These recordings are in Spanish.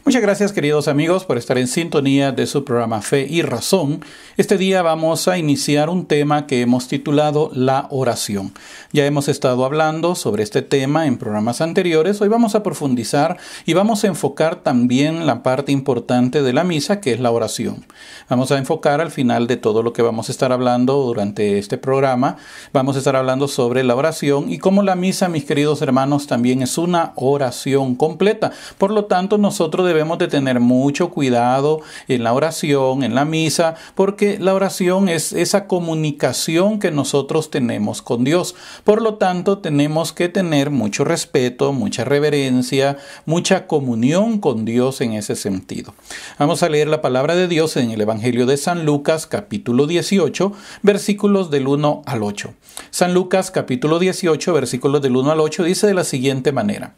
Muchas gracias, queridos amigos, por estar en sintonía de su programa Fe y Razón. Este día vamos a iniciar un tema que hemos titulado la oración. Ya hemos estado hablando sobre este tema en programas anteriores. Hoy vamos a profundizar y vamos a enfocar también la parte importante de la misa, que es la oración. Vamos a enfocar al final de todo lo que vamos a estar hablando durante este programa. Vamos a estar hablando sobre la oración y cómo la misa, mis queridos hermanos, también es una oración completa. Por lo tanto, nosotros debemos de tener mucho cuidado en la oración, en la misa, porque la oración es esa comunicación que nosotros tenemos con Dios. Por lo tanto, tenemos que tener mucho respeto, mucha reverencia, mucha comunión con Dios en ese sentido. Vamos a leer la palabra de Dios en el Evangelio de San Lucas, capítulo 18, versículos del 1 al 8. San Lucas, capítulo 18, versículos del 1 al 8, dice de la siguiente manera: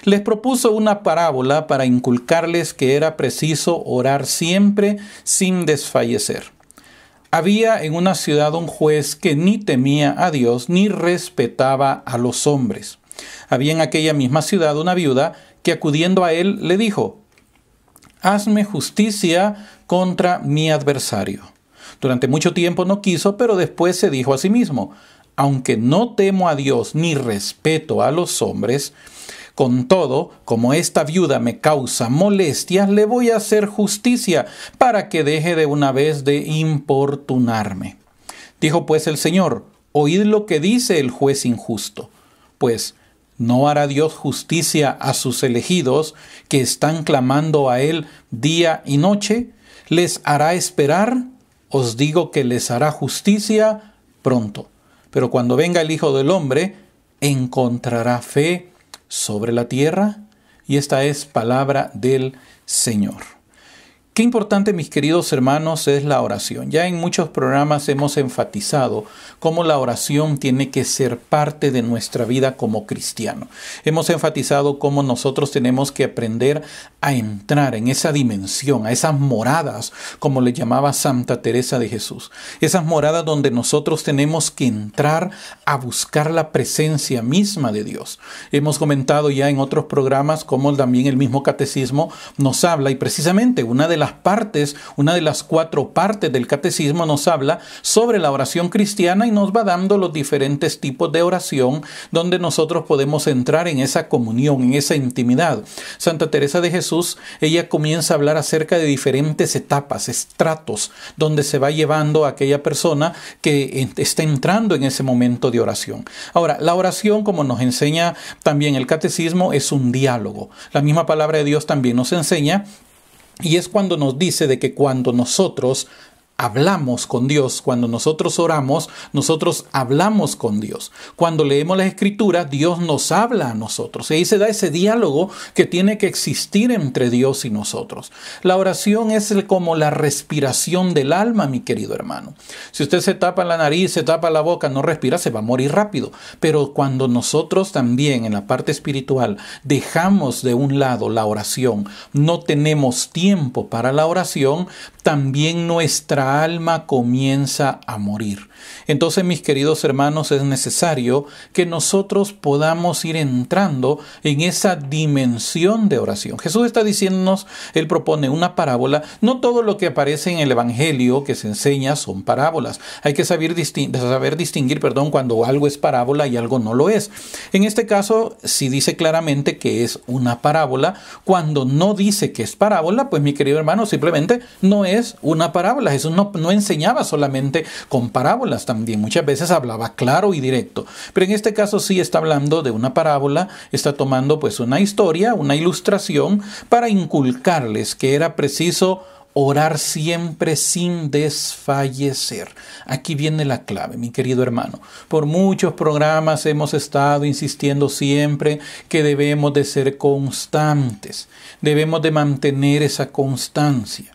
Les propuso una parábola para inculcarles que era preciso orar siempre sin desfallecer. Había en una ciudad un juez que ni temía a Dios ni respetaba a los hombres. Había en aquella misma ciudad una viuda que, acudiendo a él, le dijo: «Hazme justicia contra mi adversario». Durante mucho tiempo no quiso, pero después se dijo a sí mismo: «Aunque no temo a Dios ni respeto a los hombres, con todo, como esta viuda me causa molestias, le voy a hacer justicia para que deje de una vez de importunarme». Dijo pues el Señor: «Oíd lo que dice el juez injusto. Pues, ¿no hará Dios justicia a sus elegidos que están clamando a Él día y noche? ¿Les hará esperar? Os digo que les hará justicia pronto. Pero cuando venga el Hijo del Hombre, ¿encontrará fe sobre la tierra?». Y esta es palabra del Señor. Qué importante, mis queridos hermanos, es la oración. Ya en muchos programas hemos enfatizado cómo la oración tiene que ser parte de nuestra vida como cristiano. Hemos enfatizado cómo nosotros tenemos que aprender a entrar en esa dimensión, a esas moradas, como le llamaba Santa Teresa de Jesús. Esas moradas donde nosotros tenemos que entrar a buscar la presencia misma de Dios. Hemos comentado ya en otros programas cómo también el mismo catecismo nos habla, y precisamente una de las 4 partes del catecismo nos habla sobre la oración cristiana y nos va dando los diferentes tipos de oración donde nosotros podemos entrar en esa comunión, en esa intimidad. Santa Teresa de Jesús, ella comienza a hablar acerca de diferentes etapas, estratos, donde se va llevando a aquella persona que está entrando en ese momento de oración. Ahora, la oración, como nos enseña también el catecismo, es un diálogo. La misma palabra de Dios también nos enseña. Y es cuando nos dice de que cuando nosotros hablamos con Dios, cuando nosotros oramos, nosotros hablamos con Dios. Cuando leemos la Escritura, Dios nos habla a nosotros. Y ahí se da ese diálogo que tiene que existir entre Dios y nosotros. La oración es como la respiración del alma, mi querido hermano. Si usted se tapa la nariz, se tapa la boca, no respira, se va a morir rápido. Pero cuando nosotros también en la parte espiritual dejamos de un lado la oración, no tenemos tiempo para la oración, también nuestra alma comienza a morir. Entonces, mis queridos hermanos, es necesario que nosotros podamos ir entrando en esa dimensión de oración. Jesús está diciéndonos, Él propone una parábola. No todo lo que aparece en el Evangelio que se enseña son parábolas. Hay que saber distinguir, cuando algo es parábola y algo no lo es. En este caso, si dice claramente que es una parábola, cuando no dice que es parábola, pues mi querido hermano, simplemente no es una parábola. Jesús no enseñaba solamente con parábolas, también muchas veces hablaba claro y directo. Pero en este caso sí está hablando de una parábola, está tomando pues una historia, una ilustración para inculcarles que era preciso orar siempre sin desfallecer. Aquí viene la clave, mi querido hermano. Por muchos programas hemos estado insistiendo siempre que debemos de ser constantes, debemos de mantener esa constancia.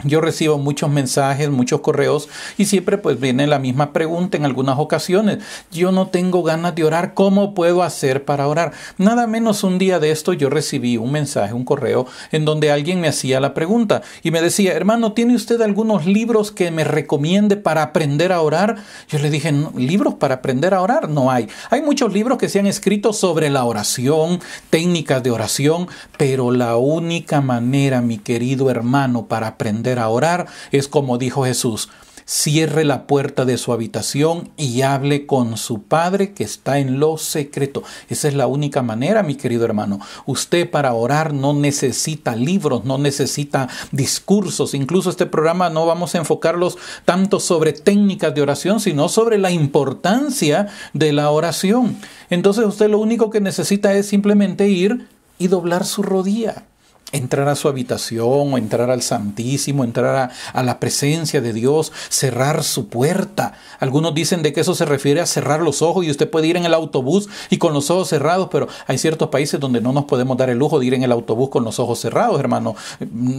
Yo recibo muchos mensajes, muchos correos y siempre pues viene la misma pregunta en algunas ocasiones. Yo no tengo ganas de orar, ¿cómo puedo hacer para orar? Nada menos un día de esto yo recibí un mensaje, un correo en donde alguien me hacía la pregunta y me decía, hermano, ¿tiene usted algunos libros que me recomiende para aprender a orar? Yo le dije, no, libros para aprender a orar no hay. Hay muchos libros que se han escrito sobre la oración, técnicas de oración, pero la única manera, mi querido hermano, para aprender a orar es como dijo Jesús: cierre la puerta de su habitación y hable con su Padre que está en lo secreto. Esa es la única manera, mi querido hermano. Usted para orar no necesita libros, no necesita discursos. Incluso este programa no vamos a enfocarlos tanto sobre técnicas de oración, sino sobre la importancia de la oración. Entonces usted lo único que necesita es simplemente ir y doblar su rodilla. Entrar a su habitación o entrar al Santísimo, entrar a la presencia de Dios, cerrar su puerta. Algunos dicen de que eso se refiere a cerrar los ojos y usted puede ir en el autobús y con los ojos cerrados, pero hay ciertos países donde no nos podemos dar el lujo de ir en el autobús con los ojos cerrados, hermano.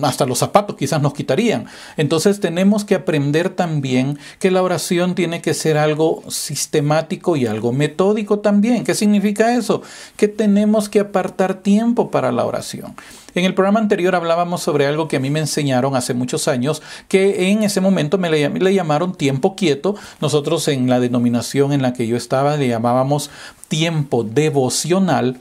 Hasta los zapatos quizás nos quitarían. Entonces tenemos que aprender también que la oración tiene que ser algo sistemático y algo metódico también. ¿Qué significa eso? Que tenemos que apartar tiempo para la oración. En el programa anterior hablábamos sobre algo que a mí me enseñaron hace muchos años, que en ese momento me le llamaron tiempo quieto. Nosotros en la denominación en la que yo estaba le llamábamos tiempo devocional.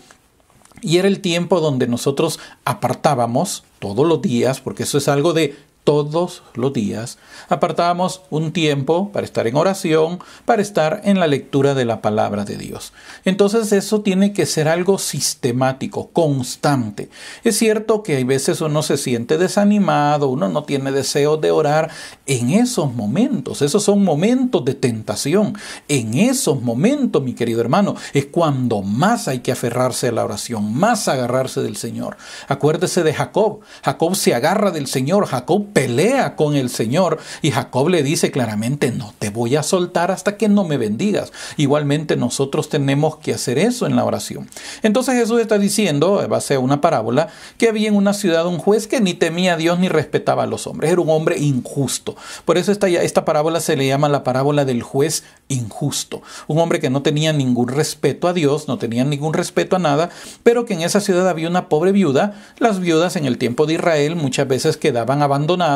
Y era el tiempo donde nosotros apartábamos todos los días, porque eso es algo de todos los días, apartábamos un tiempo para estar en oración, para estar en la lectura de la palabra de Dios. Entonces eso tiene que ser algo sistemático, constante. Es cierto que hay veces uno se siente desanimado, uno no tiene deseo de orar en esos momentos. Esos son momentos de tentación. En esos momentos, mi querido hermano, es cuando más hay que aferrarse a la oración, más agarrarse del Señor. Acuérdese de Jacob. Jacob se agarra del Señor. Jacob pelea con el Señor y Jacob le dice claramente: no te voy a soltar hasta que no me bendigas. Igualmente nosotros tenemos que hacer eso en la oración. Entonces Jesús está diciendo, en base a una parábola, que había en una ciudad un juez que ni temía a Dios ni respetaba a los hombres. Era un hombre injusto. Por eso esta parábola se le llama la parábola del juez injusto. Un hombre que no tenía ningún respeto a Dios, no tenía ningún respeto a nada, pero que en esa ciudad había una pobre viuda. Las viudas en el tiempo de Israel muchas veces quedaban abandonadas,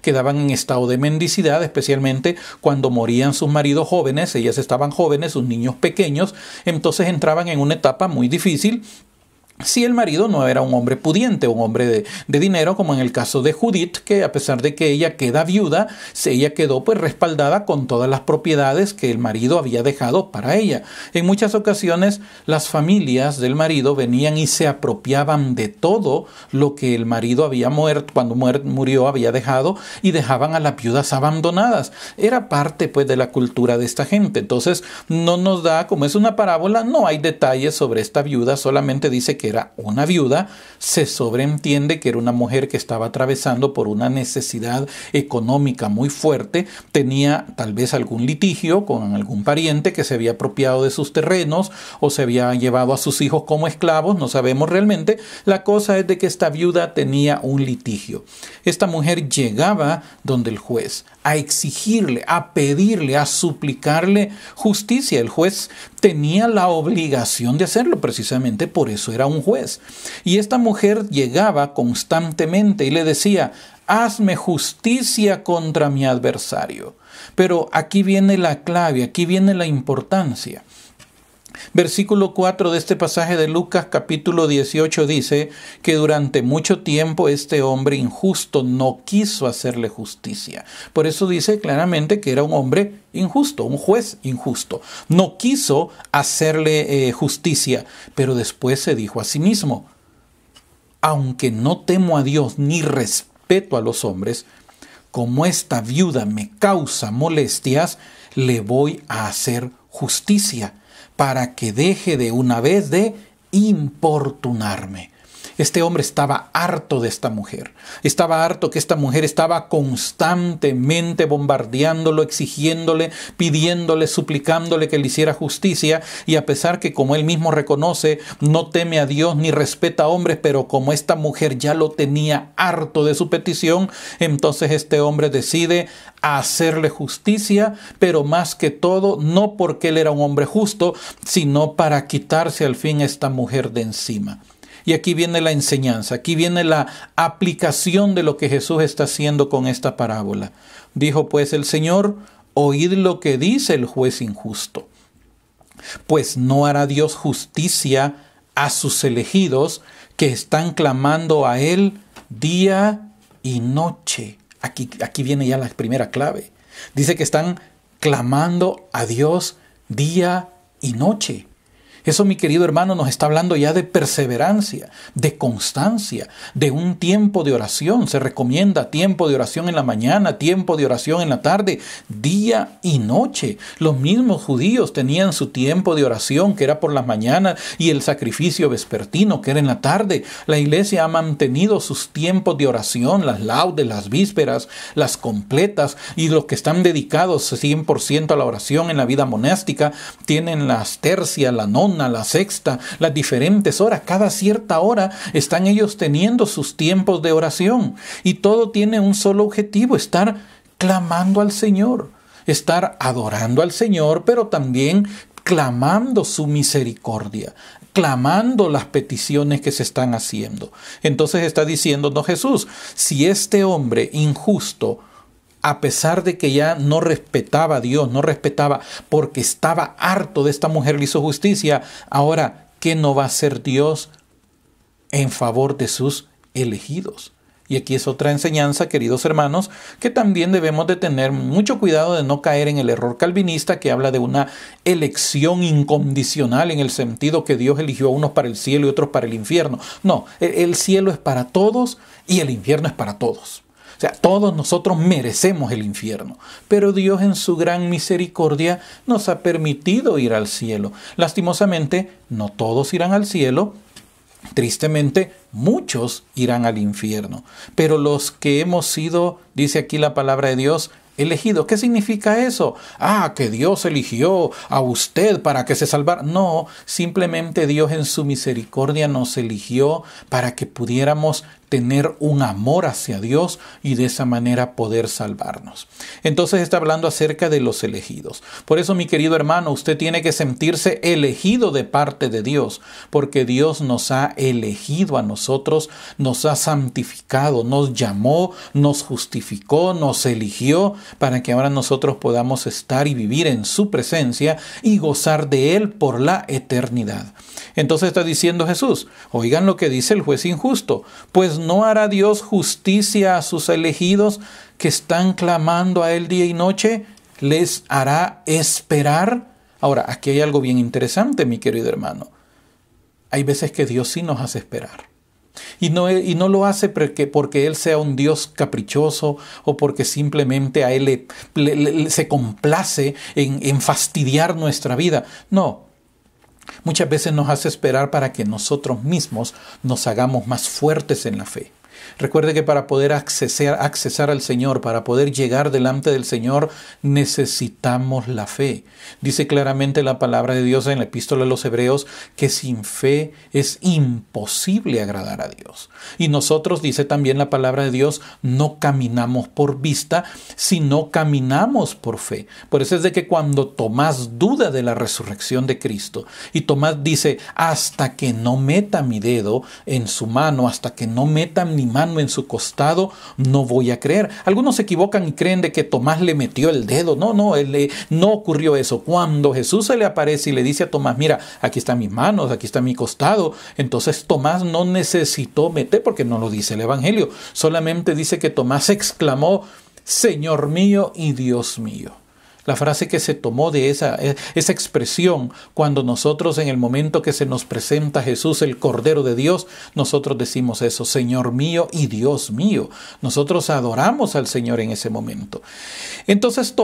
quedaban en estado de mendicidad, especialmente cuando morían sus maridos jóvenes. Ellas estaban jóvenes, sus niños pequeños, entonces entraban en una etapa muy difícil si el marido no era un hombre pudiente, un hombre de dinero, como en el caso de Judith, que a pesar de que ella queda viuda, ella quedó pues respaldada con todas las propiedades que el marido había dejado para ella. En muchas ocasiones las familias del marido venían y se apropiaban de todo lo que el marido había muerto, cuando murió había dejado, y dejaban a las viudas abandonadas. Era parte pues de la cultura de esta gente. Entonces no nos da, como es una parábola, no hay detalles sobre esta viuda, solamente dice que era una viuda. Se sobreentiende que era una mujer que estaba atravesando por una necesidad económica muy fuerte, tenía tal vez algún litigio con algún pariente que se había apropiado de sus terrenos o se había llevado a sus hijos como esclavos, no sabemos realmente. La cosa es de que esta viuda tenía un litigio. Esta mujer llegaba donde el juez a exigirle, a pedirle, a suplicarle justicia. El juez tenía la obligación de hacerlo, precisamente por eso era un juez. Y esta mujer llegaba constantemente y le decía: hazme justicia contra mi adversario. Pero aquí viene la clave, aquí viene la importancia. Versículo 4 de este pasaje de Lucas capítulo 18 dice que durante mucho tiempo este hombre injusto no quiso hacerle justicia. Por eso dice claramente que era un hombre injusto, un juez injusto. No quiso hacerle justicia, pero después se dijo a sí mismo: aunque no temo a Dios ni respeto a los hombres, como esta viuda me causa molestias, le voy a hacer justicia, para que deje de una vez de importunarme. Este hombre estaba harto de esta mujer. Estaba harto que esta mujer estaba constantemente bombardeándolo, exigiéndole, pidiéndole, suplicándole que le hiciera justicia. Y a pesar que, como él mismo reconoce, no teme a Dios ni respeta a hombres, pero como esta mujer ya lo tenía harto de su petición, entonces este hombre decide hacerle justicia, pero más que todo, no porque él era un hombre justo, sino para quitarse al fin esta mujer de encima. Y aquí viene la enseñanza, aquí viene la aplicación de lo que Jesús está haciendo con esta parábola. Dijo pues el Señor: oíd lo que dice el juez injusto. Pues no hará Dios justicia a sus elegidos que están clamando a Él día y noche. Aquí viene ya la primera clave. Dice que están clamando a Dios día y noche. Eso, mi querido hermano, nos está hablando ya de perseverancia, de constancia, de un tiempo de oración. Se recomienda tiempo de oración en la mañana, tiempo de oración en la tarde, día y noche. Los mismos judíos tenían su tiempo de oración, que era por las mañanas, y el sacrificio vespertino, que era en la tarde. La iglesia ha mantenido sus tiempos de oración, las laudes, las vísperas, las completas, y los que están dedicados 100% a la oración en la vida monástica tienen las tercias, la nona, la sexta, las diferentes horas. Cada cierta hora están ellos teniendo sus tiempos de oración, y todo tiene un solo objetivo: estar clamando al Señor, estar adorando al Señor, pero también clamando su misericordia, clamando las peticiones que se están haciendo. Entonces está diciéndonos Jesús: si este hombre injusto, a pesar de que ya no respetaba a Dios, no respetaba porque estaba harto de esta mujer, le hizo justicia, ahora, ¿qué no va a hacer Dios en favor de sus elegidos? Y aquí es otra enseñanza, queridos hermanos, que también debemos de tener mucho cuidado de no caer en el error calvinista, que habla de una elección incondicional, en el sentido que Dios eligió a unos para el cielo y otros para el infierno. No, el cielo es para todos y el infierno es para todos. O sea, todos nosotros merecemos el infierno, pero Dios en su gran misericordia nos ha permitido ir al cielo. Lastimosamente, no todos irán al cielo. Tristemente, muchos irán al infierno. Pero los que hemos sido, dice aquí la palabra de Dios, elegidos. ¿Qué significa eso? Que Dios eligió a usted para que se salvara. No, simplemente Dios en su misericordia nos eligió para que pudiéramos tener un amor hacia Dios y de esa manera poder salvarnos. Entonces está hablando acerca de los elegidos. Por eso, mi querido hermano, usted tiene que sentirse elegido de parte de Dios, porque Dios nos ha elegido a nosotros, nos ha santificado, nos llamó, nos justificó, nos eligió para que ahora nosotros podamos estar y vivir en su presencia y gozar de Él por la eternidad. Entonces está diciendo Jesús: oigan lo que dice el juez injusto, pues ¿no hará Dios justicia a sus elegidos que están clamando a Él día y noche? ¿Les hará esperar? Ahora, aquí hay algo bien interesante, mi querido hermano. Hay veces que Dios sí nos hace esperar. Y no lo hace porque Él sea un Dios caprichoso o porque simplemente a Él se complace en fastidiar nuestra vida. No. Muchas veces nos hace esperar para que nosotros mismos nos hagamos más fuertes en la fe. Recuerde que para poder accesar al Señor, para poder llegar delante del Señor, necesitamos la fe. Dice claramente la palabra de Dios en la epístola a los Hebreos que sin fe es imposible agradar a Dios. Y nosotros, dice también la palabra de Dios, no caminamos por vista, sino caminamos por fe. Por eso es de que cuando Tomás duda de la resurrección de Cristo, y Tomás dice: hasta que no meta mi dedo en su mano, hasta que no meta mi mano en su costado, no voy a creer. Algunos se equivocan y creen de que Tomás le metió el dedo. No ocurrió eso. Cuando Jesús se le aparece y le dice a Tomás: mira, aquí están mis manos, aquí está mi costado, entonces Tomás no necesitó meter, porque no lo dice el Evangelio. Solamente dice que Tomás exclamó: Señor mío y Dios mío. La frase que se tomó de esa expresión, cuando nosotros en el momento que se nos presenta Jesús, el Cordero de Dios, nosotros decimos eso: Señor mío y Dios mío. Nosotros adoramos al Señor en ese momento. Entonces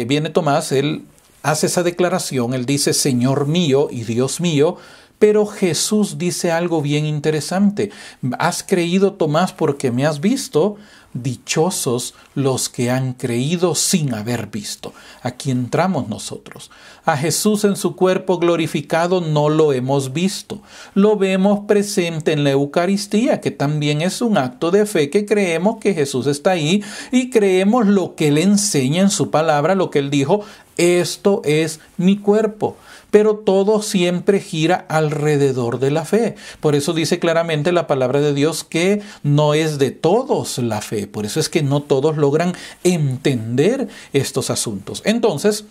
viene Tomás, él hace esa declaración, él dice: Señor mío y Dios mío, Pero Jesús dice algo bien interesante. ¿Has creído, Tomás, porque me has visto? Dichosos los que han creído sin haber visto. Aquí entramos nosotros. A Jesús en su cuerpo glorificado no lo hemos visto. Lo vemos presente en la Eucaristía, que también es un acto de fe, que creemos que Jesús está ahí y creemos lo que Él enseña en su palabra, lo que Él dijo: esto es mi cuerpo. Pero todo siempre gira alrededor de la fe. Por eso dice claramente la palabra de Dios que no es de todos la fe. Por eso es que no todos logran entender estos asuntos. Entonces,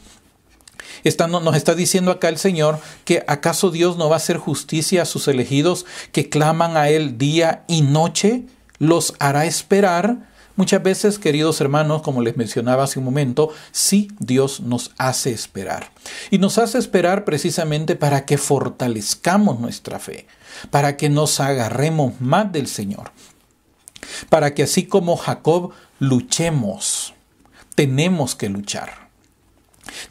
nos está diciendo acá el Señor que ¿acaso Dios no va a hacer justicia a sus elegidos que claman a Él día y noche? ¿Los hará esperar? Muchas veces, queridos hermanos, como les mencionaba hace un momento, sí, Dios nos hace esperar. Y nos hace esperar precisamente para que fortalezcamos nuestra fe, para que nos agarremos más del Señor, para que así como Jacob luchemos. Tenemos que luchar.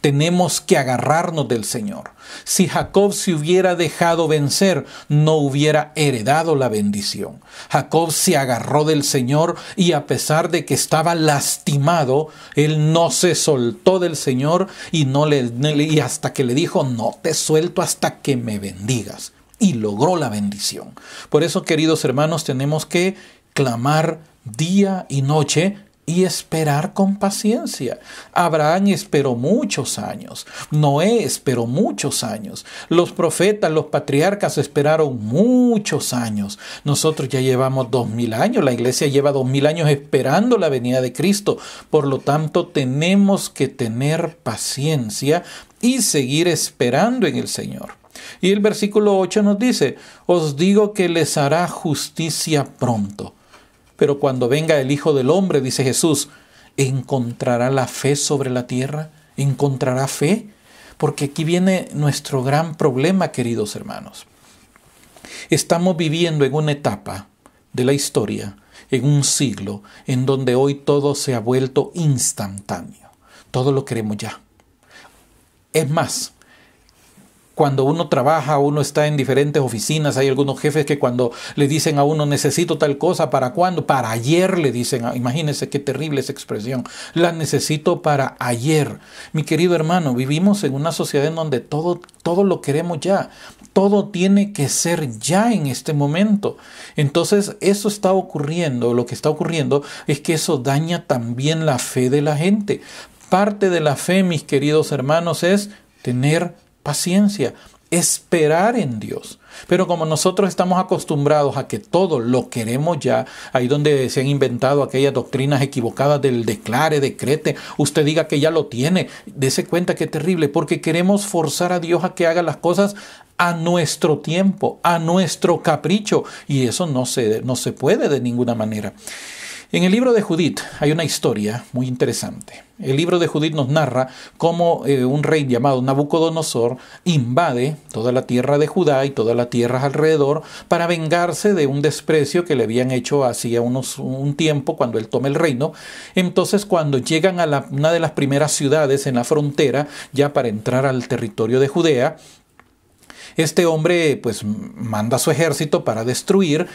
Tenemos que agarrarnos del Señor. Si Jacob se hubiera dejado vencer, no hubiera heredado la bendición. Jacob se agarró del Señor y a pesar de que estaba lastimado, él no se soltó del Señor y hasta que le dijo: no te suelto hasta que me bendigas. Y logró la bendición. Por eso, queridos hermanos, tenemos que clamar día y noche y esperar con paciencia. Abraham esperó muchos años. Noé esperó muchos años. Los profetas, los patriarcas esperaron muchos años. Nosotros ya llevamos 2000 años. La iglesia lleva 2000 años esperando la venida de Cristo. Por lo tanto, tenemos que tener paciencia y seguir esperando en el Señor. Y el versículo 8 nos dice: os digo que les hará justicia pronto. Pero cuando venga el Hijo del Hombre, dice Jesús, ¿encontrará la fe sobre la tierra? ¿Encontrará fe? Porque aquí viene nuestro gran problema, queridos hermanos. Estamos viviendo en una etapa de la historia, en un siglo, en donde hoy todo se ha vuelto instantáneo. Todo lo queremos ya. Es más, cuando uno trabaja, uno está en diferentes oficinas, hay algunos jefes que cuando le dicen a uno necesito tal cosa, ¿para cuándo? Para ayer, le dicen. Imagínense qué terrible esa expresión. La necesito para ayer. Mi querido hermano, vivimos en una sociedad en donde todo lo queremos ya. Todo tiene que ser ya en este momento. Entonces, eso está ocurriendo. Lo que está ocurriendo es que eso daña también la fe de la gente. Parte de la fe, mis queridos hermanos, es tener paciencia, esperar en Dios. Pero como nosotros estamos acostumbrados a que todo lo queremos ya, ahí donde se han inventado aquellas doctrinas equivocadas del declare, decrete, usted diga que ya lo tiene, dése cuenta que es terrible, porque queremos forzar a Dios a que haga las cosas a nuestro tiempo, a nuestro capricho, y eso no se puede de ninguna manera. En el libro de Judith hay una historia muy interesante. El libro de Judith nos narra cómo un rey llamado Nabucodonosor invade toda la tierra de Judá y todas las tierras alrededor para vengarse de un desprecio que le habían hecho hacía un tiempo cuando él toma el reino. Entonces, cuando llegan a una de las primeras ciudades en la frontera, ya para entrar al territorio de Judea, este hombre pues manda su ejército para destruir.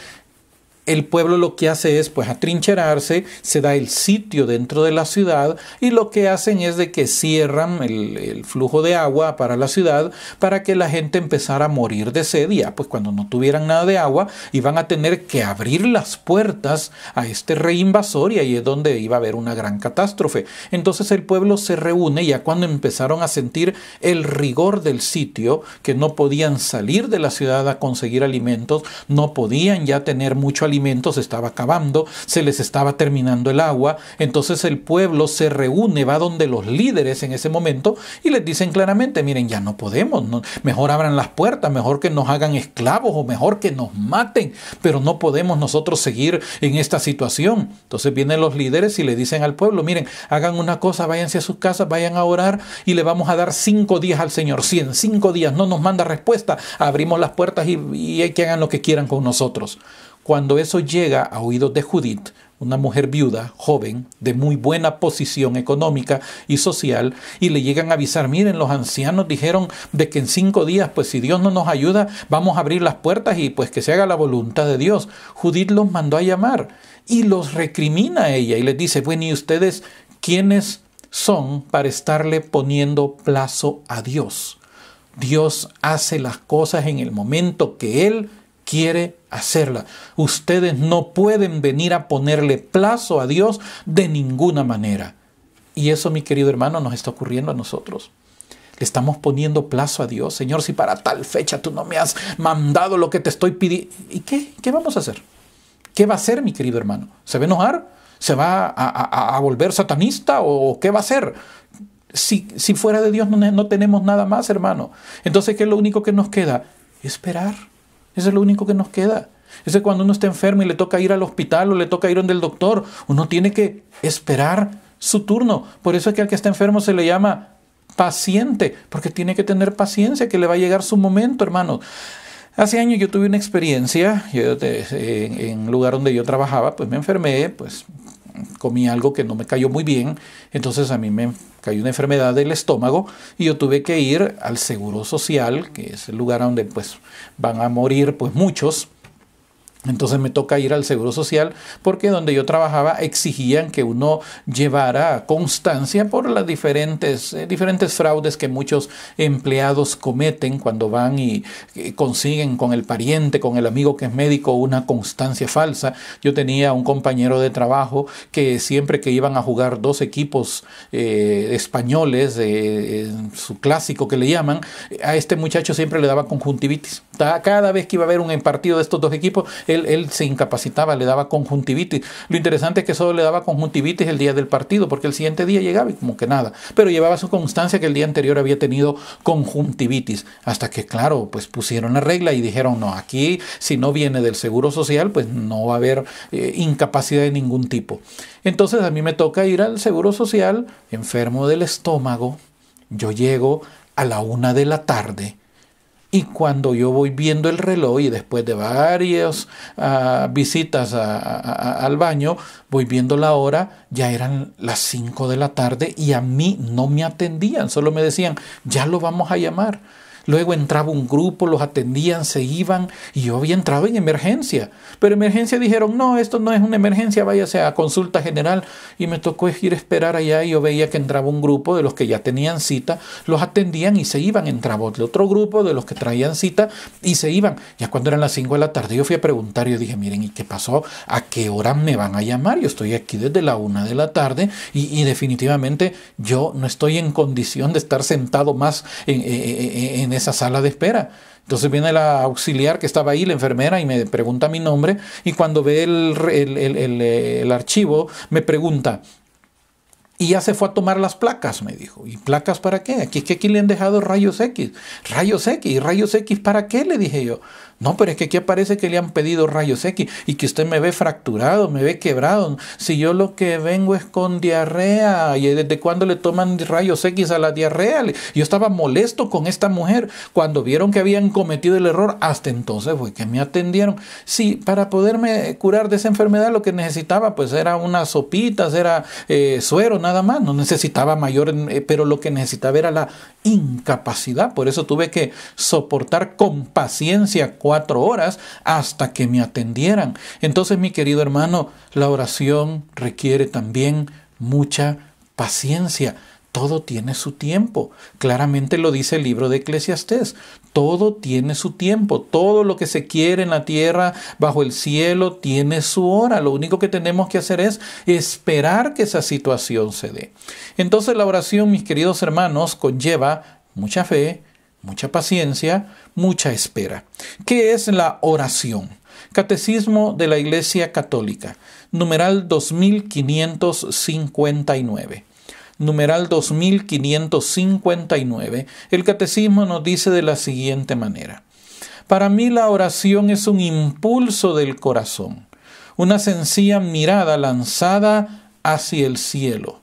El pueblo lo que hace es pues atrincherarse, se da el sitio dentro de la ciudad y lo que hacen es de que cierran el flujo de agua para la ciudad para que la gente empezara a morir de sed. Y ya, pues cuando no tuvieran nada de agua iban a tener que abrir las puertas a este rey invasor y ahí es donde iba a haber una gran catástrofe. Entonces el pueblo se reúne ya cuando empezaron a sentir el rigor del sitio, que no podían salir de la ciudad a conseguir alimentos, no podían ya tener mucho alimento, se estaba acabando, se les estaba terminando el agua. Entonces el pueblo se reúne, va donde los líderes en ese momento y les dicen claramente: miren, ya no podemos, mejor abran las puertas, mejor que nos hagan esclavos o mejor que nos maten, pero no podemos nosotros seguir en esta situación. Entonces vienen los líderes y le dicen al pueblo: miren, hagan una cosa, váyanse a sus casas, vayan a orar y le vamos a dar 5 días al Señor. Si en 5 días no nos manda respuesta, abrimos las puertas y que hagan lo que quieran con nosotros. Cuando eso llega a oídos de Judith, una mujer viuda, joven, de muy buena posición económica y social, y le llegan a avisar, miren, los ancianos dijeron de que en 5 días, pues si Dios no nos ayuda, vamos a abrir las puertas y pues que se haga la voluntad de Dios. Judith los mandó a llamar y los recrimina a ella y les dice, bueno, ¿y ustedes quiénes son para estarle poniendo plazo a Dios? Dios hace las cosas en el momento que Él quiere hacerlas. Ustedes no pueden venir a ponerle plazo a Dios de ninguna manera. Y eso, mi querido hermano, nos está ocurriendo a nosotros. Le estamos poniendo plazo a Dios. Señor, si para tal fecha tú no me has mandado lo que te estoy pidiendo. ¿Y qué vamos a hacer? ¿Qué va a hacer, mi querido hermano? ¿Se va a enojar? ¿Se va a volver satanista? ¿O qué va a hacer? Si fuera de Dios no tenemos nada más, hermano. Entonces, ¿qué es lo único que nos queda? Esperar. Eso es lo único que nos queda. Eso es cuando uno está enfermo y le toca ir al hospital o le toca ir donde el doctor. Uno tiene que esperar su turno. Por eso es que al que está enfermo se le llama paciente, porque tiene que tener paciencia, que le va a llegar su momento, hermano. Hace años yo tuve una experiencia, en un lugar donde yo trabajaba, pues me enfermé, pues comí algo que no me cayó muy bien, entonces a mí me cayó una enfermedad del estómago y yo tuve que ir al Seguro Social, que es el lugar donde pues van a morir pues muchos. Entonces me toca ir al Seguro Social porque donde yo trabajaba exigían que uno llevara constancia por las diferentes fraudes que muchos empleados cometen cuando van y consiguen con el pariente, con el amigo que es médico, una constancia falsa. Yo tenía un compañero de trabajo que siempre que iban a jugar 2 equipos españoles, su clásico que le llaman, a este muchacho siempre le daba conjuntivitis. Cada vez que iba a haber un partido de estos 2 equipos, él se incapacitaba, le daba conjuntivitis. Lo interesante es que solo le daba conjuntivitis el día del partido, porque el siguiente día llegaba y como que nada. Pero llevaba su constancia que el día anterior había tenido conjuntivitis. Hasta que, claro, pues pusieron la regla y dijeron, no, aquí si no viene del Seguro Social, pues no va a haber incapacidad de ningún tipo. Entonces a mí me toca ir al Seguro Social, enfermo del estómago. Yo llego a la 1 de la tarde. Y cuando yo voy viendo el reloj y después de varias visitas al baño, voy viendo la hora, ya eran las 5 de la tarde y a mí no me atendían, solo me decían, ya lo vamos a llamar. Luego entraba un grupo, los atendían, se iban y yo había entrado en emergencia. Pero emergencia dijeron, no, esto no es una emergencia, váyase a consulta general. Y me tocó ir a esperar allá y yo veía que entraba un grupo de los que ya tenían cita, los atendían y se iban. Entraba otro grupo de los que traían cita y se iban. Ya cuando eran las 5 de la tarde yo fui a preguntar y yo dije, miren, ¿y qué pasó? ¿A qué hora me van a llamar? Yo estoy aquí desde la 1 de la tarde y definitivamente yo no estoy en condición de estar sentado más en esa sala de espera. Entonces viene la auxiliar que estaba ahí, la enfermera, y me pregunta mi nombre, y cuando ve el archivo me pregunta, y ya se fue a tomar las placas, me dijo. ¿Y placas para qué? Aquí le han dejado rayos X. ¿Rayos X? ¿Y rayos X para qué? Le dije yo. No, pero es que aquí aparece que le han pedido rayos X y que usted me ve fracturado, me ve quebrado. Si yo lo que vengo es con diarrea, ¿y desde cuándo le toman rayos X a la diarrea? Yo estaba molesto con esta mujer. Cuando vieron que habían cometido el error, hasta entonces fue que me atendieron. Sí, para poderme curar de esa enfermedad lo que necesitaba pues era unas sopitas, era suero, nada más. No necesitaba mayor, pero lo que necesitaba era la incapacidad. Por eso tuve que soportar con paciencia 4 horas hasta que me atendieran. Entonces, mi querido hermano, la oración requiere también mucha paciencia. Todo tiene su tiempo. Claramente lo dice el libro de Eclesiastés. Todo tiene su tiempo. Todo lo que se quiere en la tierra, bajo el cielo, tiene su hora. Lo único que tenemos que hacer es esperar que esa situación se dé. Entonces, la oración, mis queridos hermanos, conlleva mucha fe, mucha paciencia, mucha espera. ¿Qué es la oración? Catecismo de la Iglesia Católica, numeral 2559. Numeral 2559, el Catecismo nos dice de la siguiente manera. Para mí la oración es un impulso del corazón, una sencilla mirada lanzada hacia el cielo,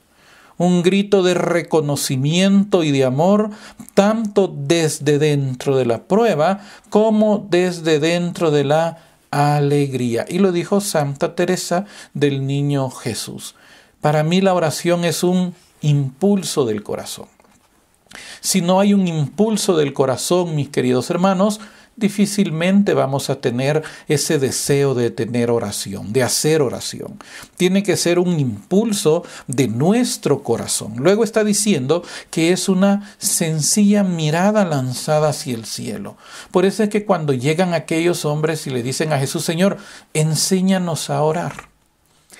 un grito de reconocimiento y de amor, tanto desde dentro de la prueba como desde dentro de la alegría. Y lo dijo Santa Teresa del Niño Jesús. Para mí la oración es un impulso del corazón. Si no hay un impulso del corazón, mis queridos hermanos, difícilmente vamos a tener ese deseo de tener oración, de hacer oración. Tiene que ser un impulso de nuestro corazón. Luego está diciendo que es una sencilla mirada lanzada hacia el cielo. Por eso es que cuando llegan aquellos hombres y le dicen a Jesús, Señor, enséñanos a orar.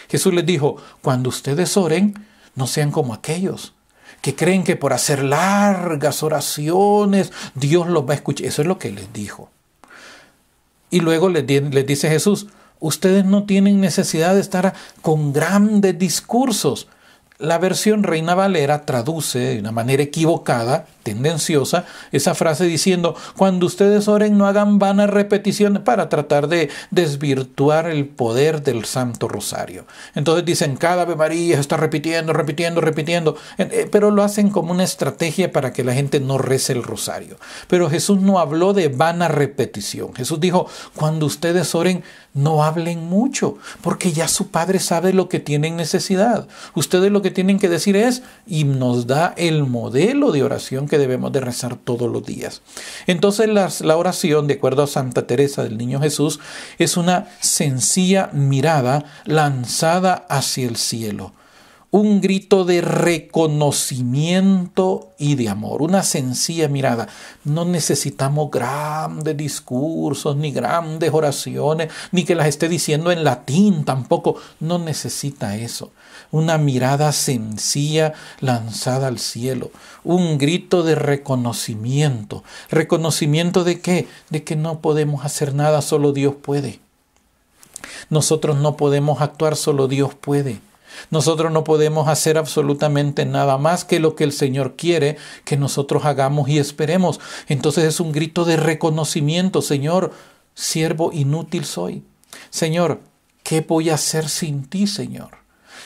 Jesús les dijo, cuando ustedes oren, no sean como aquellos que creen que por hacer largas oraciones Dios los va a escuchar. Eso es lo que les dijo. Y luego les dice Jesús, ustedes no tienen necesidad de estar con grandes discursos. La versión Reina Valera traduce de una manera equivocada, tendenciosa, esa frase diciendo, cuando ustedes oren no hagan vanas repeticiones, para tratar de desvirtuar el poder del Santo Rosario. Entonces dicen, cada Ave María se está repitiendo, pero lo hacen como una estrategia para que la gente no rece el rosario. Pero Jesús no habló de vana repetición. Jesús dijo, cuando ustedes oren, no hablen mucho, porque ya su Padre sabe lo que tienen necesidad. Ustedes lo que tienen que decir es, y nos da el modelo de oración que debemos de rezar todos los días. Entonces la oración, de acuerdo a Santa Teresa del Niño Jesús, es una sencilla mirada lanzada hacia el cielo. Un grito de reconocimiento y de amor, una sencilla mirada. No necesitamos grandes discursos, ni grandes oraciones, ni que las esté diciendo en latín tampoco. No necesita eso. Una mirada sencilla lanzada al cielo. Un grito de reconocimiento. ¿Reconocimiento de qué? De que no podemos hacer nada, solo Dios puede. Nosotros no podemos actuar, solo Dios puede. Nosotros no podemos hacer absolutamente nada más que lo que el Señor quiere que nosotros hagamos y esperemos. Entonces es un grito de reconocimiento. Señor, siervo inútil soy. Señor, ¿qué voy a hacer sin ti, Señor?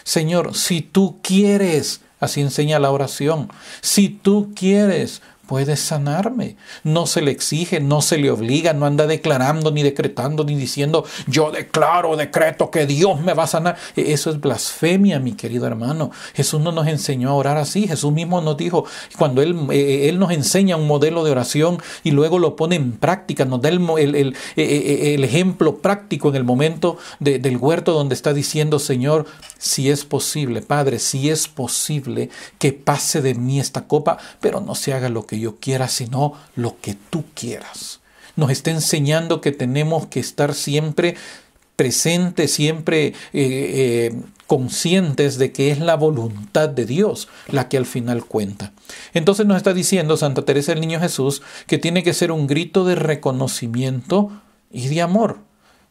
Señor, si tú quieres, así enseña la oración, si tú quieres, puedes sanarme. No se le exige, no se le obliga, no anda declarando, ni decretando, ni diciendo, yo decreto que Dios me va a sanar. Eso es blasfemia, mi querido hermano. Jesús no nos enseñó a orar así. Jesús mismo nos dijo, cuando Él nos enseña un modelo de oración y luego lo pone en práctica, nos da el ejemplo práctico en el momento del huerto donde está diciendo, Señor, si es posible, Padre, si es posible que pase de mí esta copa, pero no se haga lo que yo quiera, sino lo que tú quieras. Nos está enseñando que tenemos que estar siempre presentes, siempre conscientes de que es la voluntad de Dios la que al final cuenta. Entonces nos está diciendo Santa Teresa del Niño Jesús que tiene que ser un grito de reconocimiento y de amor.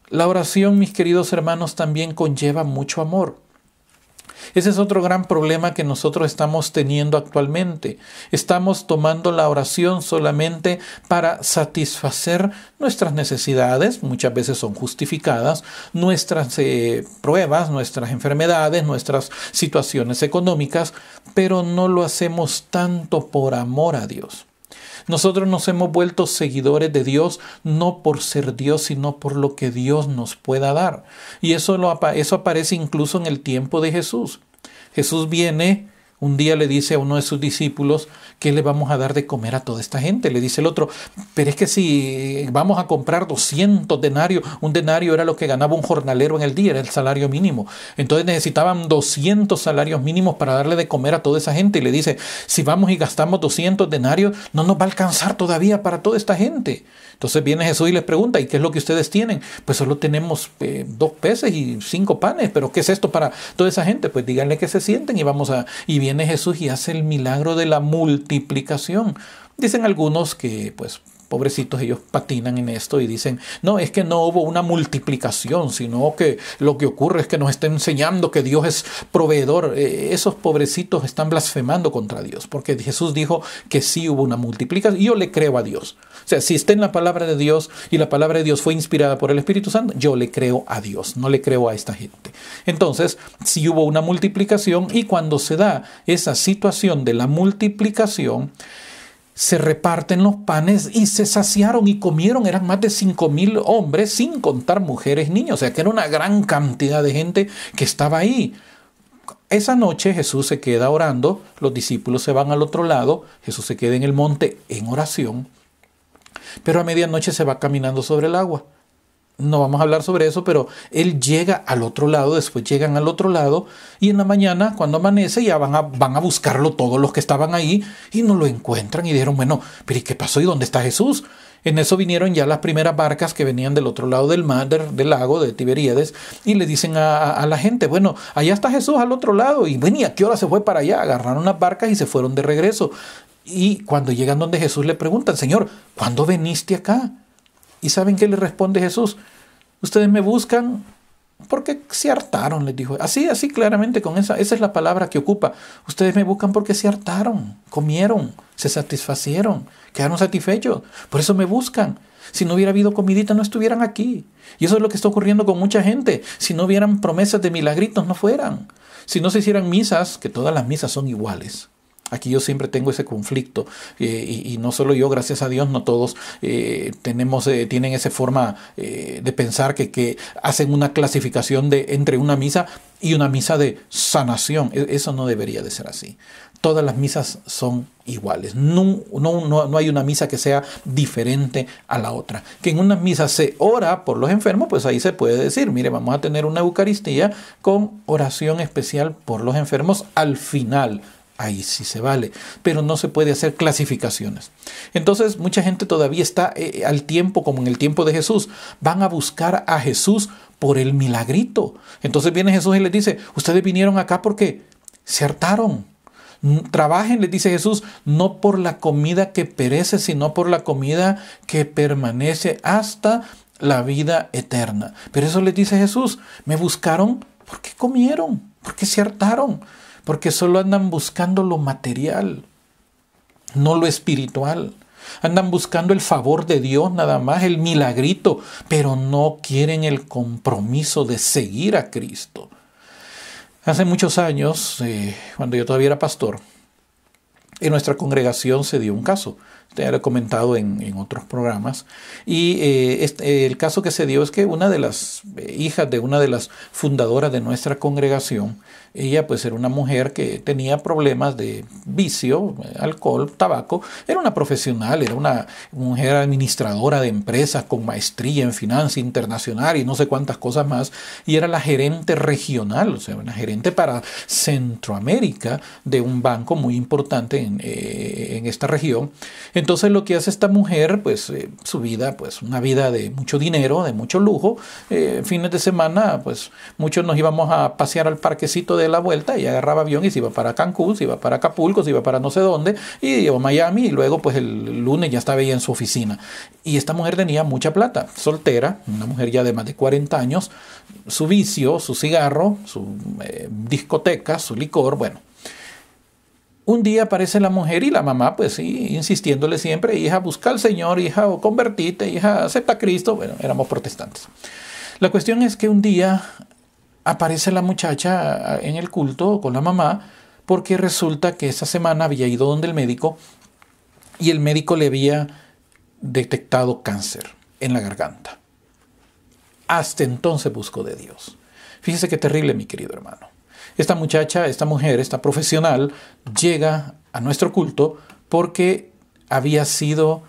La oración, mis queridos hermanos, también conlleva mucho amor. Ese es otro gran problema que nosotros estamos teniendo actualmente. Estamos tomando la oración solamente para satisfacer nuestras necesidades, muchas veces son justificadas, nuestras pruebas, nuestras enfermedades, nuestras situaciones económicas, pero no lo hacemos tanto por amor a Dios. Nosotros nos hemos vuelto seguidores de Dios no por ser Dios, sino por lo que Dios nos pueda dar. Y eso aparece incluso en el tiempo de Jesús. Jesús viene, un día le dice a uno de sus discípulos, ¿qué le vamos a dar de comer a toda esta gente? Le dice el otro, pero es que si vamos a comprar 200 denarios, un denario era lo que ganaba un jornalero en el día, era el salario mínimo. Entonces necesitaban 200 salarios mínimos para darle de comer a toda esa gente. Y le dice, si vamos y gastamos 200 denarios, no nos va a alcanzar todavía para toda esta gente. Entonces viene Jesús y les pregunta, ¿y qué es lo que ustedes tienen? Pues solo tenemos 2 peces y 5 panes, pero ¿qué es esto para toda esa gente? Pues díganle que se sienten y viene Jesús y hace el milagro de la multiplicación. Dicen algunos que, pues, pobrecitos, ellos patinan en esto y dicen, no, es que no hubo una multiplicación, sino que lo que ocurre es que nos está enseñando que Dios es proveedor. Esos pobrecitos están blasfemando contra Dios, porque Jesús dijo que sí hubo una multiplicación y yo le creo a Dios. O sea, si está en la palabra de Dios y la palabra de Dios fue inspirada por el Espíritu Santo, yo le creo a Dios, no le creo a esta gente. Entonces, sí hubo una multiplicación y cuando se da esa situación de la multiplicación, se reparten los panes y se saciaron y comieron. Eran más de 5,000 hombres, sin contar mujeres, niños. O sea, que era una gran cantidad de gente que estaba ahí. Esa noche Jesús se queda orando, los discípulos se van al otro lado, Jesús se queda en el monte en oración, pero a medianoche se va caminando sobre el agua. No vamos a hablar sobre eso, pero él llega al otro lado, después llegan al otro lado, y en la mañana, cuando amanece, ya van a buscarlo todos los que estaban ahí, y no lo encuentran, y dijeron, bueno, pero ¿y qué pasó? ¿Y dónde está Jesús? En eso vinieron ya las primeras barcas que venían del otro lado del mar, del lago de Tiberíades, y le dicen a la gente, bueno, allá está Jesús al otro lado, y bueno, ¿y a qué hora se fue para allá? Agarraron las barcas y se fueron de regreso. Y cuando llegan donde Jesús le preguntan, Señor, ¿cuándo viniste acá? ¿Y saben qué le responde Jesús? Ustedes me buscan porque se hartaron, les dijo. Así claramente con esa es la palabra que ocupa. Ustedes me buscan porque se hartaron, comieron, se satisfacieron, quedaron satisfechos. Por eso me buscan. Si no hubiera habido comidita, no estuvieran aquí. Y eso es lo que está ocurriendo con mucha gente. Si no hubieran promesas de milagritos, no fueran. Si no se hicieran misas, que todas las misas son iguales. Aquí yo siempre tengo ese conflicto y no solo yo, gracias a Dios, no todos tienen esa forma de pensar que hacen una clasificación entre una misa y una misa de sanación. Eso no debería de ser así. Todas las misas son iguales. No hay una misa que sea diferente a la otra. Que en una misa se ora por los enfermos, pues ahí se puede decir, mire, vamos a tener una Eucaristía con oración especial por los enfermos al final. Ahí sí se vale, pero no se puede hacer clasificaciones. Entonces, mucha gente todavía está al tiempo, como en el tiempo de Jesús, van a buscar a Jesús por el milagrito. Entonces viene Jesús y les dice, ustedes vinieron acá porque se hartaron. Trabajen, les dice Jesús, no por la comida que perece, sino por la comida que permanece hasta la vida eterna. Pero eso les dice Jesús, me buscaron porque comieron, porque se hartaron. Porque solo andan buscando lo material, no lo espiritual. Andan buscando el favor de Dios nada más, el milagrito, pero no quieren el compromiso de seguir a Cristo. Hace muchos años, cuando yo todavía era pastor, en nuestra congregación se dio un caso. Te he comentado en otros programas. Y el caso que se dio es que una de las hijas de una de las fundadoras de nuestra congregación, ella pues era una mujer que tenía problemas de vicio, alcohol, tabaco. Era una profesional, era una mujer administradora de empresas con maestría en finanzas internacional y no sé cuántas cosas más. Y era la gerente regional, o sea, una gerente para Centroamérica de un banco muy importante en esta región. Entonces lo que hace esta mujer, pues su vida, pues una vida de mucho dinero, de mucho lujo. Fines de semana, pues muchos nos íbamos a pasear al parquecito de la vuelta y agarraba avión y se iba para Cancún, se iba para Acapulco, se iba para no sé dónde y iba a Miami y luego pues el lunes ya estaba ahí en su oficina. Y esta mujer tenía mucha plata, soltera, una mujer ya de más de 40 años, su vicio, su cigarro, su discoteca, su licor, bueno. Un día aparece la mujer y la mamá, pues sí, insistiéndole siempre, hija, busca al Señor, hija, o convertite, hija, acepta a Cristo. Bueno, éramos protestantes. La cuestión es que un día aparece la muchacha en el culto con la mamá, porque resulta que esa semana había ido donde el médico y el médico le había detectado cáncer en la garganta. Hasta entonces buscó de Dios. Fíjese qué terrible, mi querido hermano. Esta muchacha, esta mujer, esta profesional, llega a nuestro culto porque le había sido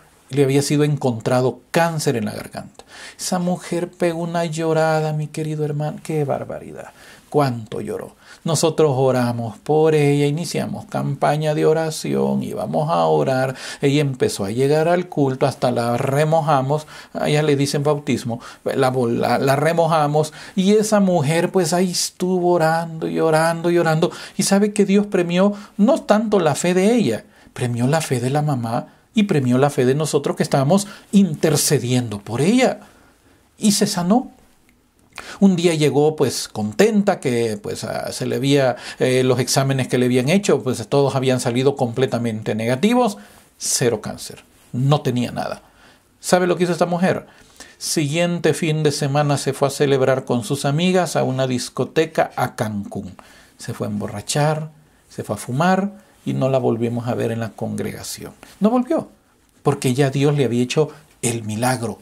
encontrado cáncer en la garganta. Esa mujer pegó una llorada, mi querido hermano. ¡Qué barbaridad! ¿Cuánto lloró? Nosotros oramos por ella, iniciamos campaña de oración, íbamos a orar. Ella empezó a llegar al culto, hasta la remojamos. A ella le dicen bautismo. La remojamos y esa mujer pues ahí estuvo orando y orando y orando. Y sabe que Dios premió no tanto la fe de ella, premió la fe de la mamá y premió la fe de nosotros que estábamos intercediendo por ella. Y se sanó. Un día llegó pues contenta que pues se le había los exámenes que le habían hecho, pues todos habían salido completamente negativos, cero cáncer, no tenía nada. ¿Sabe lo que hizo esta mujer? Siguiente fin de semana se fue a celebrar con sus amigas a una discoteca a Cancún. Se fue a emborrachar, se fue a fumar y no la volvimos a ver en la congregación. No volvió, porque ya Dios le había hecho el milagro.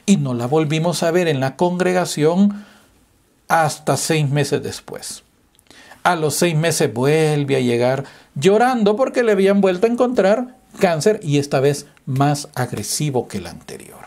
Y no la volvimos a ver en la congregación hasta 6 meses después. A los 6 meses vuelve a llegar llorando porque le habían vuelto a encontrar cáncer y esta vez más agresivo que el anterior.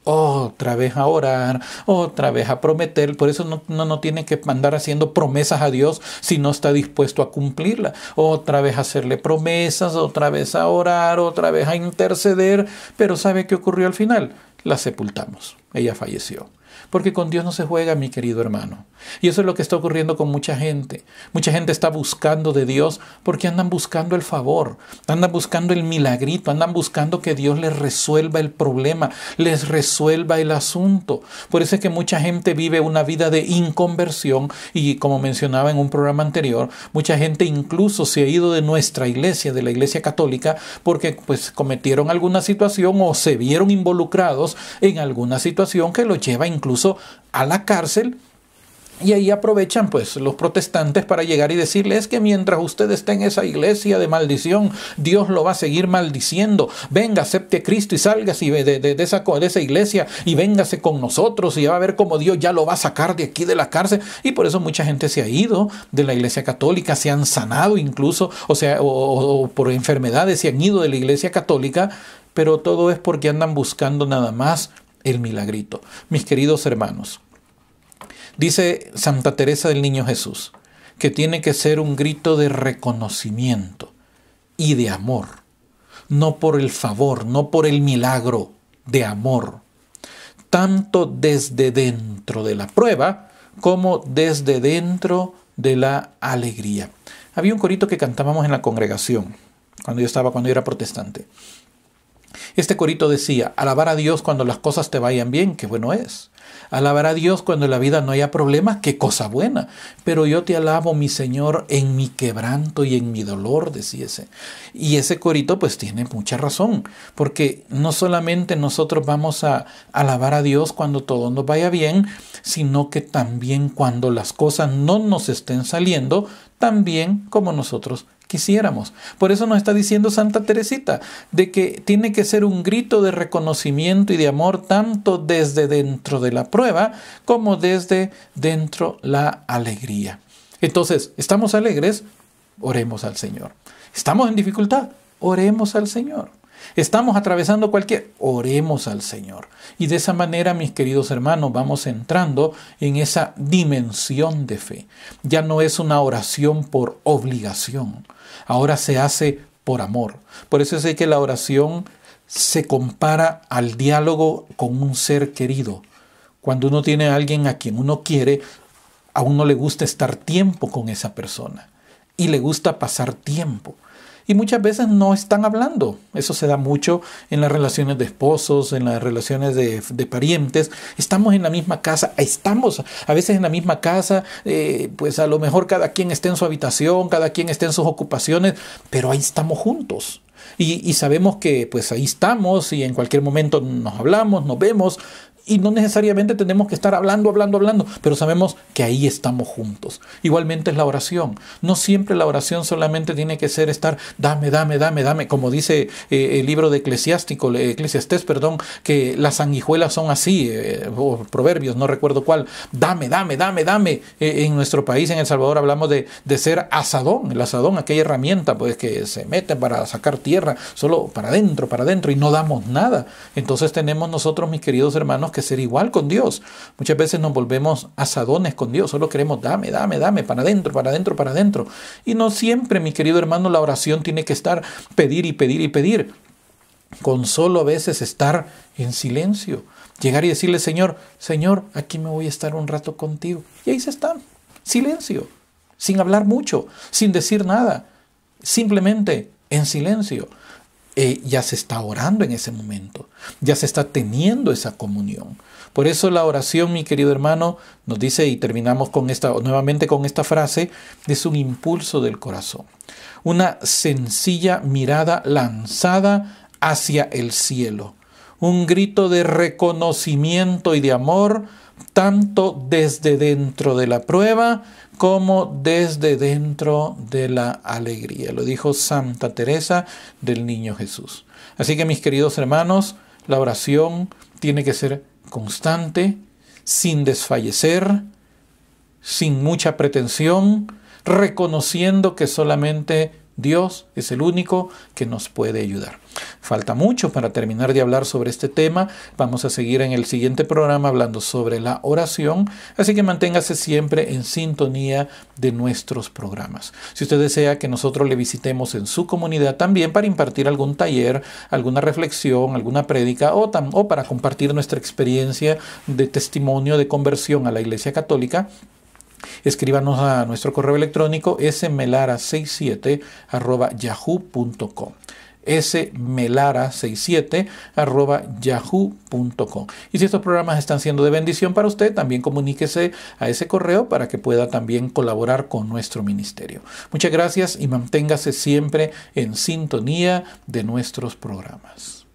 Otra vez a orar, otra vez a prometer. Por eso no tiene que andar haciendo promesas a Dios si no está dispuesto a cumplirla. Otra vez a hacerle promesas, otra vez a orar, otra vez a interceder. Pero ¿sabe qué ocurrió al final? La sepultamos. Ella falleció. Porque con Dios no se juega, mi querido hermano. Y eso es lo que está ocurriendo con mucha gente. Mucha gente está buscando de Dios porque andan buscando el favor, andan buscando el milagrito, andan buscando que Dios les resuelva el problema, les resuelva el asunto. Por eso es que mucha gente vive una vida de inconversión y, como mencionaba en un programa anterior, mucha gente incluso se ha ido de nuestra iglesia, de la iglesia católica, porque pues cometieron alguna situación o se vieron involucrados en alguna situación que los lleva incluso a la cárcel. Y ahí aprovechan pues los protestantes para llegar y decirles que mientras usted esté en esa iglesia de maldición, Dios lo va a seguir maldiciendo. Venga, acepte a Cristo y sálgase de esa iglesia y véngase con nosotros y va a ver cómo Dios ya lo va a sacar de aquí de la cárcel. Y por eso mucha gente se ha ido de la iglesia católica, se han sanado incluso, o por enfermedades se han ido de la iglesia católica, pero todo es porque andan buscando nada más el milagrito. Mis queridos hermanos, dice Santa Teresa del Niño Jesús que tiene que ser un grito de reconocimiento y de amor, no por el favor, no por el milagro, de amor, tanto desde dentro de la prueba como desde dentro de la alegría. Había un corito que cantábamos en la congregación cuando yo era protestante. Este corito decía: alabar a Dios cuando las cosas te vayan bien, qué bueno es. Alabar a Dios cuando en la vida no haya problemas, qué cosa buena. Pero yo te alabo, mi Señor, en mi quebranto y en mi dolor, decía ese. Y ese corito pues tiene mucha razón, porque no solamente nosotros vamos a alabar a Dios cuando todo nos vaya bien, sino que también cuando las cosas no nos estén saliendo tan bien como nosotros quisiéramos. Por eso nos está diciendo Santa Teresita, de que tiene que ser un grito de reconocimiento y de amor tanto desde dentro de la prueba como desde dentro la alegría. Entonces, ¿estamos alegres? Oremos al Señor. ¿Estamos en dificultad? Oremos al Señor. ¿Estamos atravesando oremos al Señor? Y de esa manera, mis queridos hermanos, vamos entrando en esa dimensión de fe. Ya no es una oración por obligación. Ahora se hace por amor. Por eso es que la oración se compara al diálogo con un ser querido. Cuando uno tiene a alguien a quien uno quiere, a uno le gusta estar tiempo con esa persona. Y le gusta pasar tiempo. Y muchas veces no están hablando. Eso se da mucho en las relaciones de esposos, en las relaciones de parientes. Estamos en la misma casa, estamos a veces en la misma casa, pues a lo mejor cada quien está en su habitación, cada quien está en sus ocupaciones, pero ahí estamos juntos. Y sabemos que pues ahí estamos y en cualquier momento nos hablamos, nos vemos. Y no necesariamente tenemos que estar hablando, pero sabemos que ahí estamos juntos. Igualmente es la oración. No siempre la oración solamente tiene que ser estar dame, como dice el libro de Eclesiastés, que las sanguijuelas son así, o Proverbios, no recuerdo cuál. Dame. En nuestro país, en El Salvador, hablamos de ser asadón. El asadón, aquella herramienta pues que se mete para sacar tierra, solo para adentro, y no damos nada. Entonces tenemos nosotros, mis queridos hermanos, que ser igual con Dios. Muchas veces nos volvemos asadones con Dios, solo queremos dame, para adentro. Y no siempre, mi querido hermano, la oración tiene que estar pedir. Con solo a veces estar en silencio. Llegar y decirle: Señor, aquí me voy a estar un rato contigo. Y ahí se está, silencio, sin hablar mucho, sin decir nada, simplemente en silencio. Ya se está orando en ese momento, ya se está teniendo esa comunión. Por eso la oración, mi querido hermano, nos dice, y terminamos nuevamente con esta frase, es un impulso del corazón, una sencilla mirada lanzada hacia el cielo, un grito de reconocimiento y de amor tanto desde dentro de la prueba como desde dentro de la alegría. Lo dijo Santa Teresa del Niño Jesús. Así que, mis queridos hermanos, la oración tiene que ser constante, sin desfallecer, sin mucha pretensión, reconociendo que solamente Dios es el único que nos puede ayudar. Falta mucho para terminar de hablar sobre este tema. Vamos a seguir en el siguiente programa hablando sobre la oración, así que manténgase siempre en sintonía de nuestros programas. Si usted desea que nosotros le visitemos en su comunidad también para impartir algún taller, alguna reflexión, alguna prédica o para compartir nuestra experiencia de testimonio de conversión a la Iglesia Católica, escríbanos a nuestro correo electrónico smelara67@yahoo.com. smelara67@yahoo.com. Y si estos programas están siendo de bendición para usted, también comuníquese a ese correo para que pueda también colaborar con nuestro ministerio. Muchas gracias y manténgase siempre en sintonía de nuestros programas.